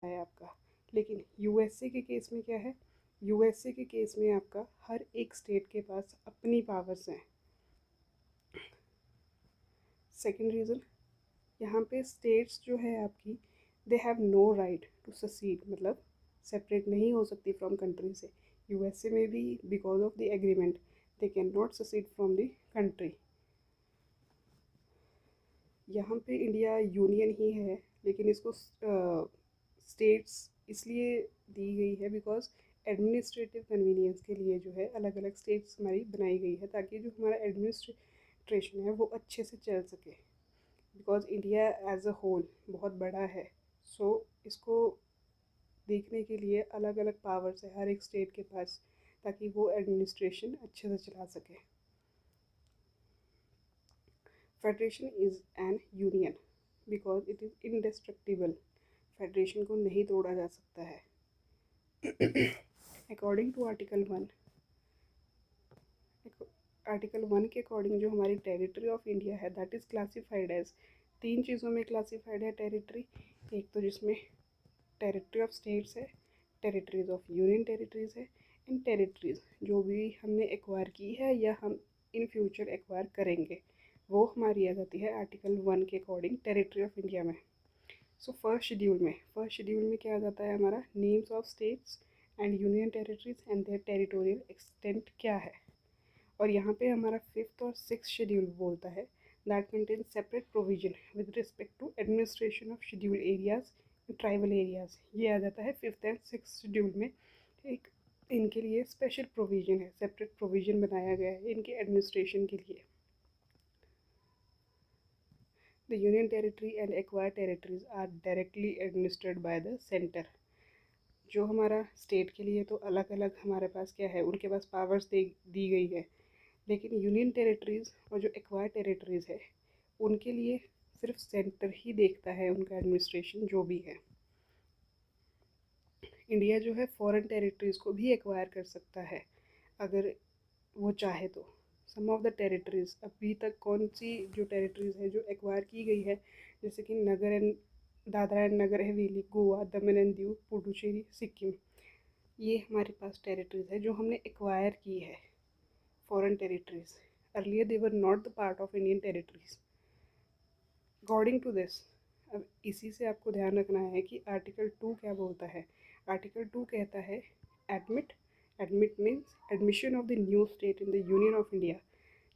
है आपका। लेकिन यूएसए के केस में क्या है, यूएसए के केस में आपका हर एक स्टेट के पास अपनी पावर्स हैं। सेकेंड रीज़न, यहाँ पे स्टेट्स जो है आपकी, they have no right to secede, मतलब सेपरेट नहीं हो सकती फ्रॉम कंट्री से। यूएसए में भी because of the agreement they can not secede from the country. यहाँ पे इंडिया यूनियन ही है, लेकिन इसको स्टेट्स इसलिए दी गई है बिकॉज एडमिनिस्ट्रेटिव कन्वीनियंस के लिए जो है अलग अलग स्टेट्स हमारी बनाई गई है, ताकि जो हमारा एडमिनिस्ट्रेशन है वो अच्छे से चल सके। Because India as a whole बहुत बड़ा है, सो इसको देखने के लिए अलग अलग पावर्स है हर एक स्टेट के पास, ताकि वो एडमिनिस्ट्रेशन अच्छे से चला सके। Federation is an union because it is इंडेस्ट्रक्टिबल। Federation को नहीं तोड़ा जा सकता है। अकॉर्डिंग टू आर्टिकल वन के अकॉर्डिंग जो हमारी टेरिटरी ऑफ इंडिया है दैट इज़ क्लासिफाइड एज, तीन चीज़ों में क्लासिफाइड है टेरिटरी। एक तो जिसमें टेरिटरी ऑफ स्टेट्स है, टेरिटरीज ऑफ यूनियन टेरिटरीज है, एंड टेरिटरीज जो भी हमने एक्वायर की है या हम इन फ्यूचर एक्वायर करेंगे, वो हमारी आ जाती है आर्टिकल वन के अकॉर्डिंग टेरिटरी ऑफ इंडिया में। सो फर्स्ट शेड्यूल में क्या आ जाता है हमारा, names of states and union territories and their territorial extent क्या है। और यहाँ पे हमारा फिफ्थ और सिक्स शेड्यूल बोलता है that contain separate provision with respect to administration of schedule areas, tribal areas. ये आ जाता है फिफ्थ एंड सिक्स शेड्यूल में। एक इनके लिए स्पेशल प्रोविजन है, सेपरेट प्रोविजन बनाया गया है इनके एडमिनिस्ट्रेशन के लिए। The union territory and acquired territories are directly administered by the centre. जो हमारा स्टेट के लिए तो अलग अलग हमारे पास क्या है, उनके पास पावर्स दी गई है, लेकिन यूनियन टेरिटरीज़ और जो एक्वायर्ड टेरिटरीज़ है उनके लिए सिर्फ सेंटर ही देखता है उनका एडमिनिस्ट्रेशन जो भी है। इंडिया जो है फॉरेन टेरिटरीज़ को भी एक्वायर कर सकता है अगर वो चाहे तो। सम ऑफ द टेरिटरीज़ अभी तक कौन सी जो टेरिटरीज़ है जो एक्वायर की गई है, जैसे कि Dadra and Nagar Haveli, Goa, Daman and Diu, Puducherry, Sikkim, ये हमारे पास टेरिटरीज़ है जो हमने एक्वायर की है, foreign territories. Earlier they were not the part of Indian territories. According to this, अब इसी से आपको ध्यान रखना है कि आर्टिकल 2 क्या बोलता है। आर्टिकल 2 कहता है admit means admission of the new state in the union of India.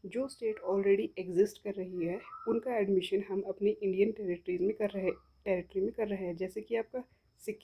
जो स्टेट ऑलरेडी एग्जिस्ट कर रही है उनका एडमिशन हम अपनी इंडियन टेरिटरी में कर रहे हैं। जैसे कि आपका